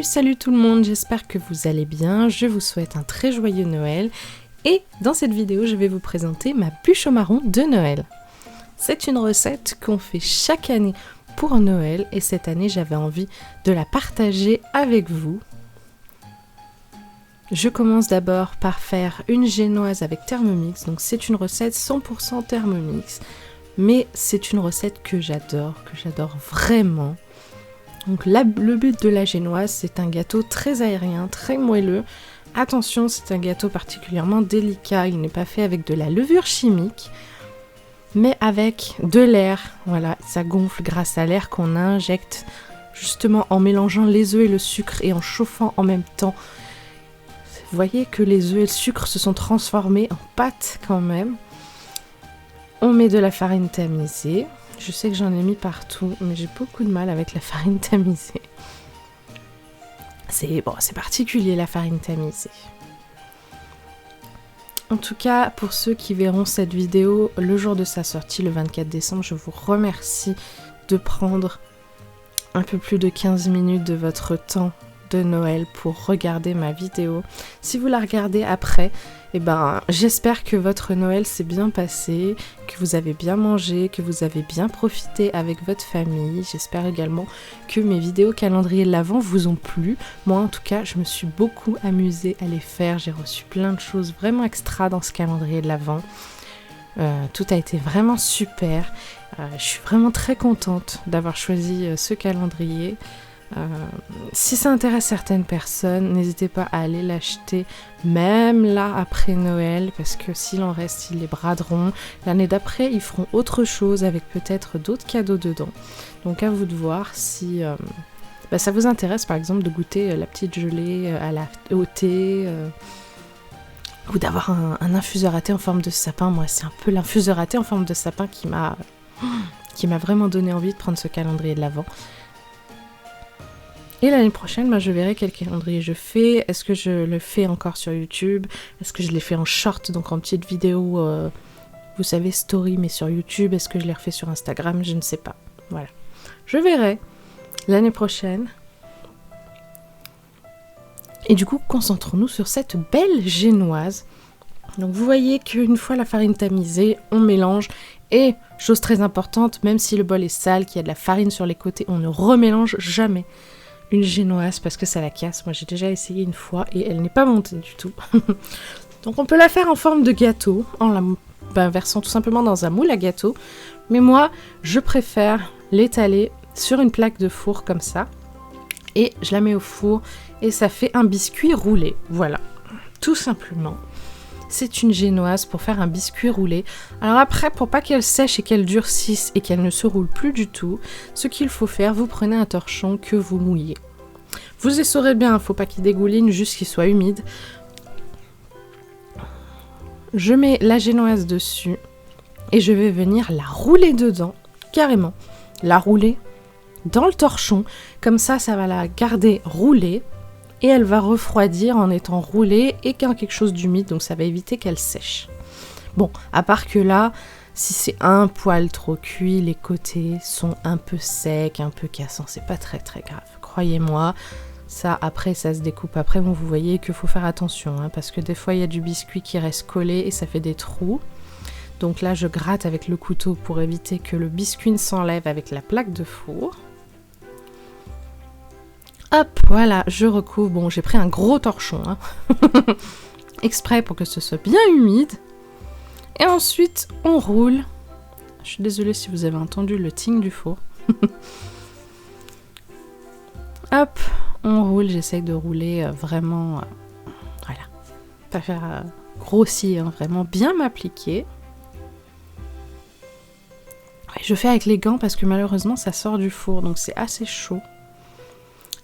Salut tout le monde, j'espère que vous allez bien, je vous souhaite un très joyeux Noël et dans cette vidéo je vais vous présenter ma bûche au marron de Noël. C'est une recette qu'on fait chaque année pour Noël et cette année j'avais envie de la partager avec vous. Je commence d'abord par faire une génoise avec Thermomix, donc c'est une recette 100% Thermomix, mais c'est une recette que j'adore vraiment. Donc le but de la génoise, c'est un gâteau très aérien, très moelleux. Attention, c'est un gâteau particulièrement délicat, il n'est pas fait avec de la levure chimique, mais avec de l'air. Voilà, ça gonfle grâce à l'air qu'on injecte justement en mélangeant les œufs et le sucre et en chauffant en même temps. Vous voyez que les œufs et le sucre se sont transformés en pâte quand même. On met de la farine tamisée. Je sais que j'en ai mis partout, mais j'ai beaucoup de mal avec la farine tamisée. C'est particulier la farine tamisée. En tout cas, pour ceux qui verront cette vidéo le jour de sa sortie, le 24 décembre, je vous remercie de prendre un peu plus de 15 minutes de votre temps de Noël pour regarder ma vidéo. Si vous la regardez après, j'espère que votre Noël s'est bien passé, que vous avez bien mangé, que vous avez bien profité avec votre famille. J'espère également que mes vidéos calendrier de l'Avent vous ont plu. Moi en tout cas, je me suis beaucoup amusée à les faire. J'ai reçu plein de choses vraiment extra dans ce calendrier de l'Avent. Tout a été vraiment super. Je suis vraiment très contente d'avoir choisi ce calendrier. Si ça intéresse certaines personnes, n'hésitez pas à aller l'acheter même là après Noël, parce que s'il en reste, ils les braderont. L'année d'après, ils feront autre chose avec peut-être d'autres cadeaux dedans. Donc à vous de voir si ça vous intéresse, par exemple, de goûter la petite gelée au thé, ou d'avoir un infuseur à thé en forme de sapin. Moi, c'est un peu l'infuseur à thé en forme de sapin qui m'a vraiment donné envie de prendre ce calendrier de l'Avent. Et l'année prochaine, je verrai quel calendrier je fais. Est-ce que je le fais encore sur YouTube? Est-ce que je l'ai fait en short, donc en petite vidéo, vous savez, story, mais sur YouTube? Est-ce que je l'ai refait sur Instagram? Je ne sais pas. Voilà. Je verrai l'année prochaine. Et du coup, concentrons-nous sur cette belle génoise. Donc vous voyez qu'une fois la farine tamisée, on mélange. Et, chose très importante, même si le bol est sale, qu'il y a de la farine sur les côtés, on ne remélange jamais une génoise parce que ça la casse. Moi j'ai déjà essayé une fois et elle n'est pas montée du tout. Donc on peut la faire en forme de gâteau, en la versant tout simplement dans un moule à gâteau. Mais moi je préfère l'étaler sur une plaque de four comme ça. Et je la mets au four et ça fait un biscuit roulé. Voilà, tout simplement. C'est une génoise pour faire un biscuit roulé. Alors après, pour pas qu'elle sèche et qu'elle durcisse et qu'elle ne se roule plus du tout, ce qu'il faut faire, vous prenez un torchon que vous mouillez. Vous essorez bien, faut pas qu'il dégouline, juste qu'il soit humide. Je mets la génoise dessus et je vais venir la rouler dedans, carrément. La rouler dans le torchon, comme ça va la garder roulée. Et elle va refroidir en étant roulée et dans quelque chose d'humide, donc ça va éviter qu'elle sèche. Bon, à part que là, si c'est un poil trop cuit, les côtés sont un peu secs, un peu cassants, c'est pas très très grave. Croyez-moi, ça après ça se découpe après, bon, vous voyez qu'il faut faire attention, parce que des fois il y a du biscuit qui reste collé et ça fait des trous. Donc là je gratte avec le couteau pour éviter que le biscuit ne s'enlève avec la plaque de four. Hop, voilà, je recouvre. Bon, j'ai pris un gros torchon, exprès pour que ce soit bien humide. Et ensuite, on roule. Je suis désolée si vous avez entendu le ting du four. Hop, on roule. J'essaye de rouler vraiment, voilà, pas faire grossir, vraiment bien m'appliquer. Ouais, je fais avec les gants parce que malheureusement, ça sort du four, donc c'est assez chaud.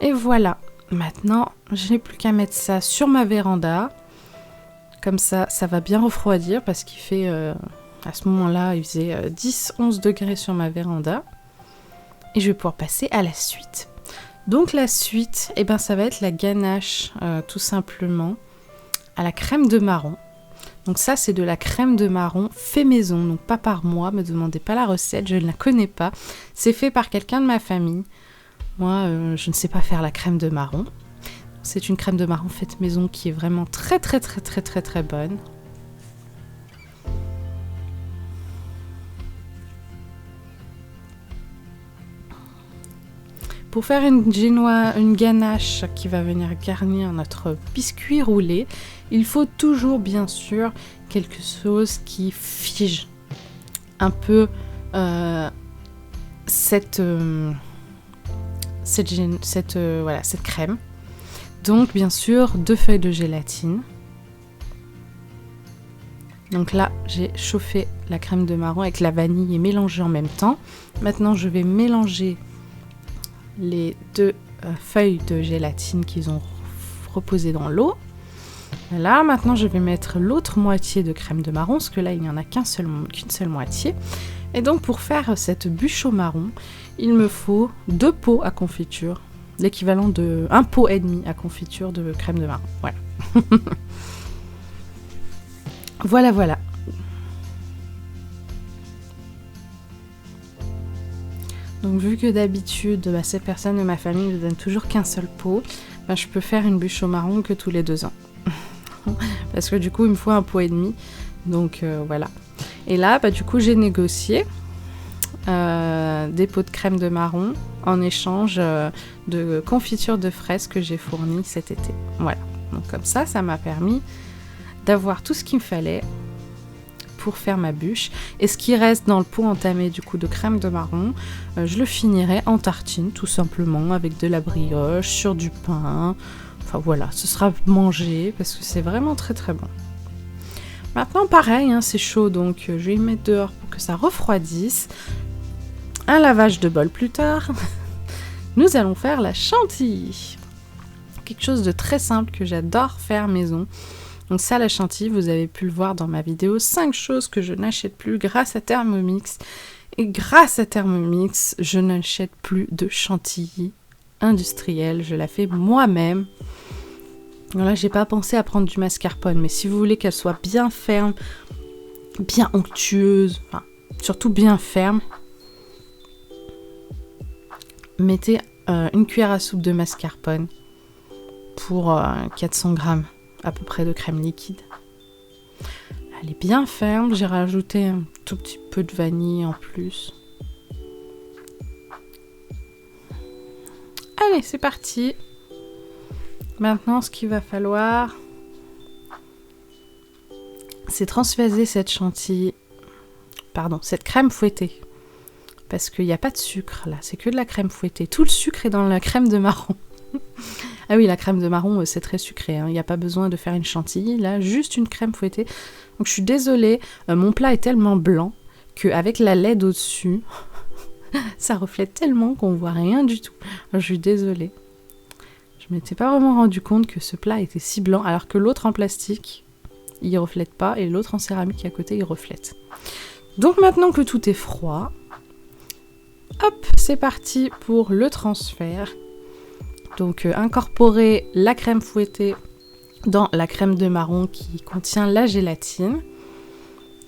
Et voilà, maintenant, je n'ai plus qu'à mettre ça sur ma véranda. Comme ça, ça va bien refroidir parce qu'il fait, à ce moment-là, il faisait 10-11 degrés sur ma véranda. Et je vais pouvoir passer à la suite. Donc la suite, ça va être la ganache, tout simplement, à la crème de marron. Donc ça, c'est de la crème de marron fait maison, donc pas par moi, me demandez pas la recette, je ne la connais pas. C'est fait par quelqu'un de ma famille. Moi, je ne sais pas faire la crème de marron. C'est une crème de marron faite maison qui est vraiment très bonne. Pour faire une ganache qui va venir garnir notre biscuit roulé, il faut toujours bien sûr quelque chose qui fige un peu cette crème. Donc bien sûr 2 feuilles de gélatine. Donc là j'ai chauffé la crème de marron avec la vanille et mélangé en même temps. Maintenant je vais mélanger les 2 feuilles de gélatine qu'ils ont reposées dans l'eau. Là, maintenant, je vais mettre l'autre moitié de crème de marron, parce que là, il n'y en a qu'une seule moitié. Et donc, pour faire cette bûche au marron, il me faut 2 pots à confiture, l'équivalent de 1 pot et demi à confiture de crème de marron. Voilà. Voilà. Donc vu que d'habitude, ces personnes de ma famille ne donnent toujours qu'un seul pot, je peux faire une bûche au marron que tous les 2 ans. Parce que du coup, il me faut 1 pot et demi. Donc voilà. Et là, du coup, j'ai négocié des pots de crème de marron en échange de confiture de fraises que j'ai fournies cet été. Voilà. Donc comme ça m'a permis d'avoir tout ce qu'il me fallait pour faire ma bûche. Et ce qui reste dans le pot entamé du coup de crème de marron, je le finirai en tartine tout simplement avec de la brioche, sur du pain. Enfin voilà, ce sera mangé parce que c'est vraiment très bon. Maintenant pareil, c'est chaud donc je vais y mettre dehors pour que ça refroidisse. Un lavage de bol plus tard, nous allons faire la chantilly. Quelque chose de très simple que j'adore faire maison. Donc ça, la chantilly, vous avez pu le voir dans ma vidéo, 5 choses que je n'achète plus grâce à Thermomix. Et grâce à Thermomix, je n'achète plus de chantilly industrielle, je la fais moi-même. Là, j'ai pas pensé à prendre du mascarpone, mais si vous voulez qu'elle soit bien ferme, bien onctueuse, enfin, surtout bien ferme, mettez une cuillère à soupe de mascarpone pour 400 grammes à peu près de crème liquide. Elle est bien ferme, j'ai rajouté un tout petit peu de vanille en plus. Allez, c'est parti. Maintenant, ce qu'il va falloir, c'est transvaser cette crème fouettée. Parce qu'il n'y a pas de sucre là, c'est que de la crème fouettée. Tout le sucre est dans la crème de marron. Ah oui, la crème de marron, c'est très sucré. Il n'y a pas besoin de faire une chantilly. Là, juste une crème fouettée. Donc, je suis désolée. Mon plat est tellement blanc qu'avec la LED au-dessus, ça reflète tellement qu'on voit rien du tout. Je suis désolée. Je m'étais pas vraiment rendu compte que ce plat était si blanc, alors que l'autre en plastique, il reflète pas, et l'autre en céramique à côté, il reflète. Donc, maintenant que tout est froid, hop, c'est parti pour le transfert. Donc incorporer la crème fouettée dans la crème de marron qui contient la gélatine.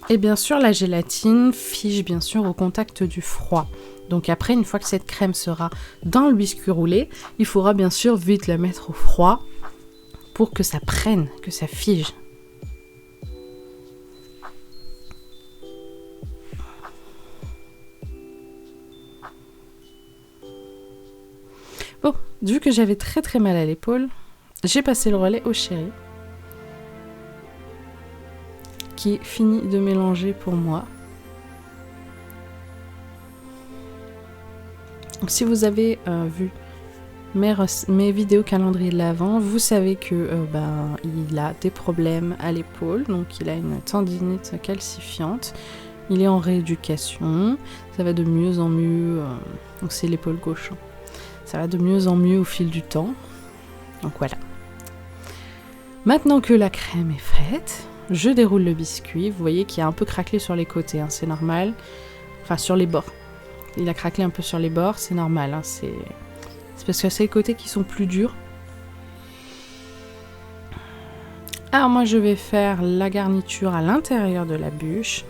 Et bien sûr, la gélatine fige bien sûr au contact du froid. Donc après, une fois que cette crème sera dans le biscuit roulé, il faudra bien sûr vite la mettre au froid pour que ça prenne, que ça fige. Bon, vu que j'avais très mal à l'épaule, j'ai passé le relais au chéri qui finit de mélanger pour moi. Donc, si vous avez vu mes vidéos calendrier de l'Avent, vous savez que il a des problèmes à l'épaule, donc il a une tendinite calcifiante. Il est en rééducation, ça va de mieux en mieux, donc c'est l'épaule gauche. Ça va de mieux en mieux au fil du temps. Donc voilà. Maintenant que la crème est faite, je déroule le biscuit. Vous voyez qu'il a un peu craquelé sur les côtés, c'est normal. Enfin, sur les bords. Il a craquelé un peu sur les bords, c'est normal. C'est parce que c'est les côtés qui sont plus durs. Alors moi, je vais faire la garniture à l'intérieur de la bûche.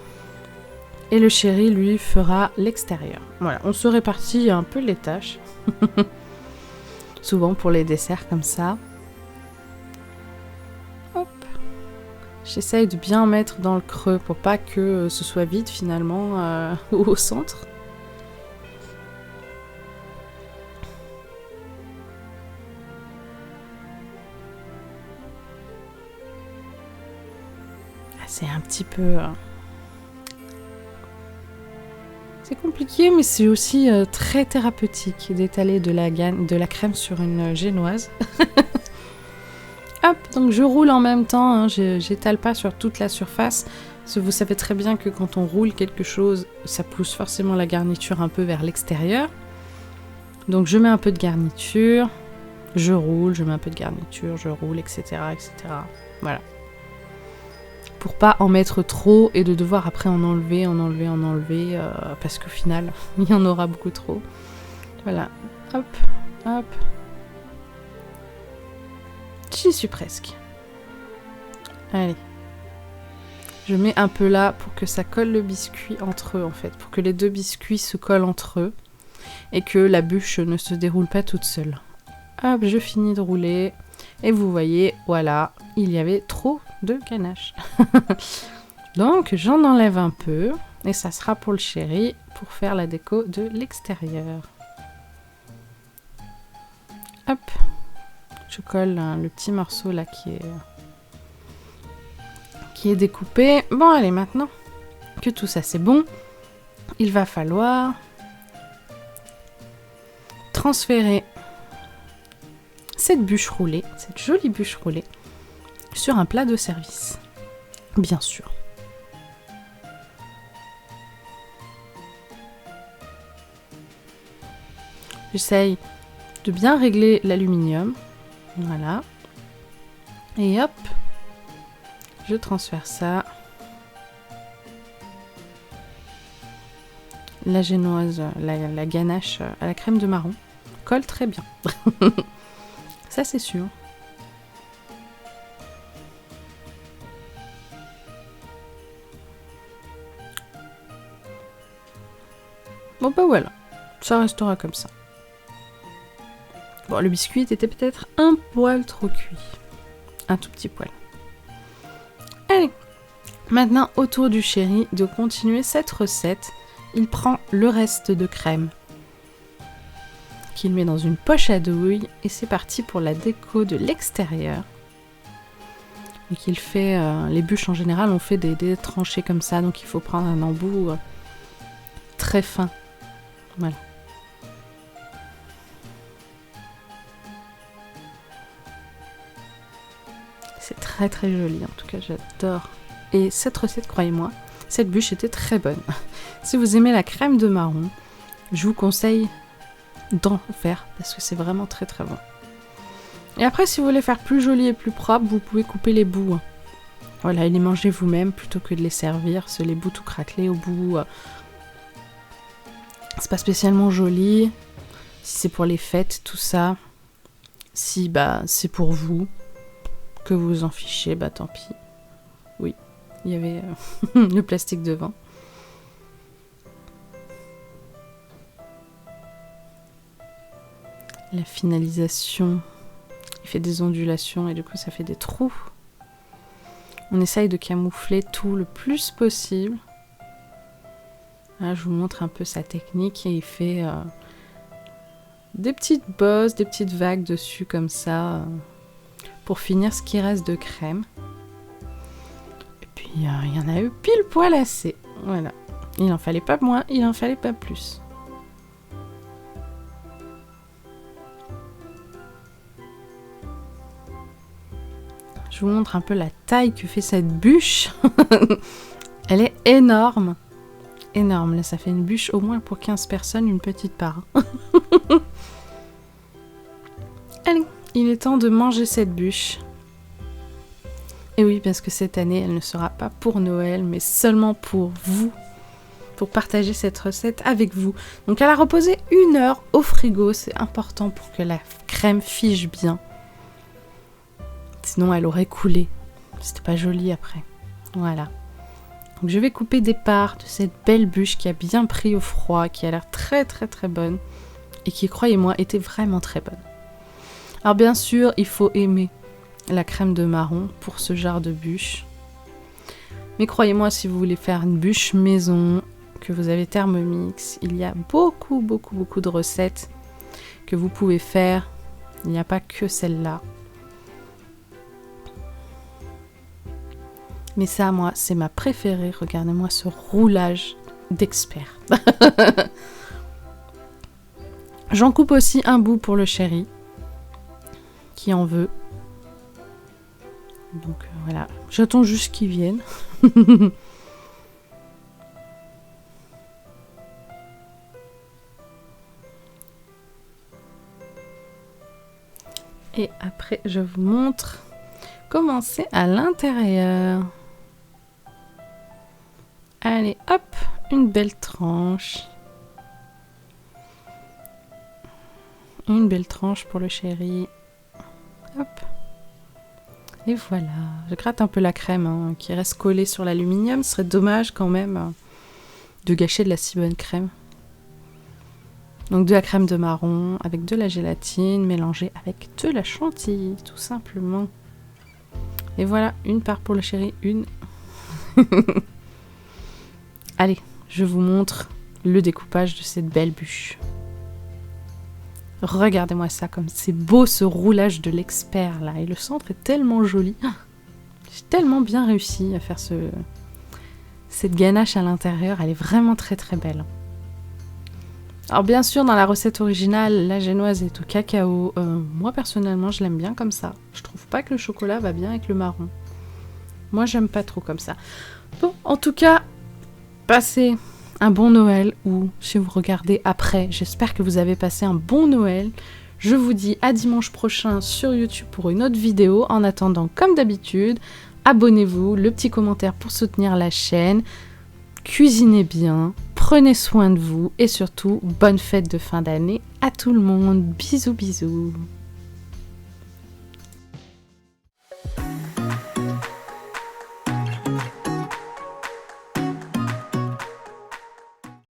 Et le chéri, lui, fera l'extérieur. Voilà, on se répartit un peu les tâches. souvent pour les desserts comme ça. Hop. J'essaye de bien mettre dans le creux pour pas que ce soit vide finalement au centre. C'est un petit peu... C'est compliqué, mais c'est aussi très thérapeutique d'étaler de la crème sur une génoise. Hop, donc je roule en même temps, hein, j'étale pas sur toute la surface. Parce que vous savez très bien que quand on roule quelque chose, ça pousse forcément la garniture un peu vers l'extérieur. Donc je mets un peu de garniture, je roule, je mets un peu de garniture, je roule, etc. etc. Voilà. Pour pas en mettre trop et de devoir après en enlever, parce qu'au final, il y en aura beaucoup trop. Voilà, hop, hop. J'y suis presque. Allez. Je mets un peu là pour que ça colle le biscuit entre eux en fait, pour que les deux biscuits se collent entre eux et que la bûche ne se déroule pas toute seule. Hop, je finis de rouler et vous voyez, voilà, il y avait trop de ganache. Donc j'en enlève un peu et ça sera pour le chéri pour faire la déco de l'extérieur. Hop, je colle le petit morceau là qui est découpé. Bon allez, maintenant que tout ça c'est bon, il va falloir transférer cette bûche roulée, cette jolie bûche roulée sur un plat de service, bien sûr. J'essaye de bien régler l'aluminium, voilà, et hop, je transfère ça. La génoise, la ganache à la crème de marron colle très bien. Ça c'est sûr. Bon bah voilà, ça restera comme ça. Bon, le biscuit était peut-être un poil trop cuit. Un tout petit poil. Allez, maintenant au tour du chéri de continuer cette recette. Il prend le reste de crème qu'il met dans une poche à douille et c'est parti pour la déco de l'extérieur. Donc il fait, les bûches en général on fait des tranchées comme ça, donc il faut prendre un embout très fin. Voilà. C'est très très joli, en tout cas j'adore. Et cette recette, croyez-moi, cette bûche était très bonne. Si vous aimez la crème de marron, je vous conseille d'en faire parce que c'est vraiment très très bon. Et après, si vous voulez faire plus joli et plus propre, vous pouvez couper les bouts. Voilà, et les manger vous-même plutôt que de les servir. C'est les bouts tout craquelés au bout. C'est pas spécialement joli. Si c'est pour les fêtes, tout ça. Si c'est pour vous, que vous vous en fichez, tant pis. Oui, il y avait le plastique devant. La finalisation, il fait des ondulations et du coup ça fait des trous. On essaye de camoufler tout le plus possible. Là, je vous montre un peu sa technique et il fait des petites bosses, des petites vagues dessus comme ça pour finir ce qui reste de crème. Et puis il y en a eu pile poil assez. Voilà. Il n'en fallait pas moins, il n'en fallait pas plus. Je vous montre un peu la taille que fait cette bûche. Elle est énorme. Énorme. Là, ça fait une bûche au moins pour 15 personnes, une petite part. Allez, il est temps de manger cette bûche. Et oui, parce que cette année, elle ne sera pas pour Noël, mais seulement pour vous. Pour partager cette recette avec vous. Donc, elle a reposé 1 heure au frigo. C'est important pour que la crème fige bien. Sinon, elle aurait coulé. C'était pas joli après. Voilà. Donc, je vais couper des parts de cette belle bûche qui a bien pris au froid, qui a l'air très très très bonne et qui, croyez-moi, était vraiment très bonne. Alors bien sûr, il faut aimer la crème de marron pour ce genre de bûche. Mais croyez-moi, si vous voulez faire une bûche maison, que vous avez Thermomix, il y a beaucoup de recettes que vous pouvez faire. Il n'y a pas que celle-là. Mais ça, moi, c'est ma préférée. Regardez-moi ce roulage d'expert. J'en coupe aussi un bout pour le chéri, qui en veut. Donc voilà, j'attends juste qu'ils viennent. Et après, je vous montre comment c'est à l'intérieur. Allez, hop, une belle tranche. Une belle tranche pour le chéri. Hop. Et voilà, je gratte un peu la crème qui reste collée sur l'aluminium. Ce serait dommage quand même de gâcher de la si bonne crème. Donc de la crème de marron avec de la gélatine mélangée avec de la chantilly, tout simplement. Et voilà, une part pour le chéri, une. Allez, je vous montre le découpage de cette belle bûche. Regardez-moi ça, comme c'est beau ce roulage de l'expert là. Et le centre est tellement joli. J'ai tellement bien réussi à faire cette ganache à l'intérieur. Elle est vraiment très belle. Alors bien sûr, dans la recette originale, la génoise est au cacao. Moi personnellement, je l'aime bien comme ça. Je trouve pas que le chocolat va bien avec le marron. Moi, j'aime pas trop comme ça. Bon, en tout cas, passez un bon Noël, ou si vous regardez après, j'espère que vous avez passé un bon Noël. Je vous dis à dimanche prochain sur YouTube pour une autre vidéo. En attendant, comme d'habitude, abonnez-vous, le petit commentaire pour soutenir la chaîne. Cuisinez bien, prenez soin de vous et surtout, bonne fête de fin d'année à tout le monde. Bisous bisous.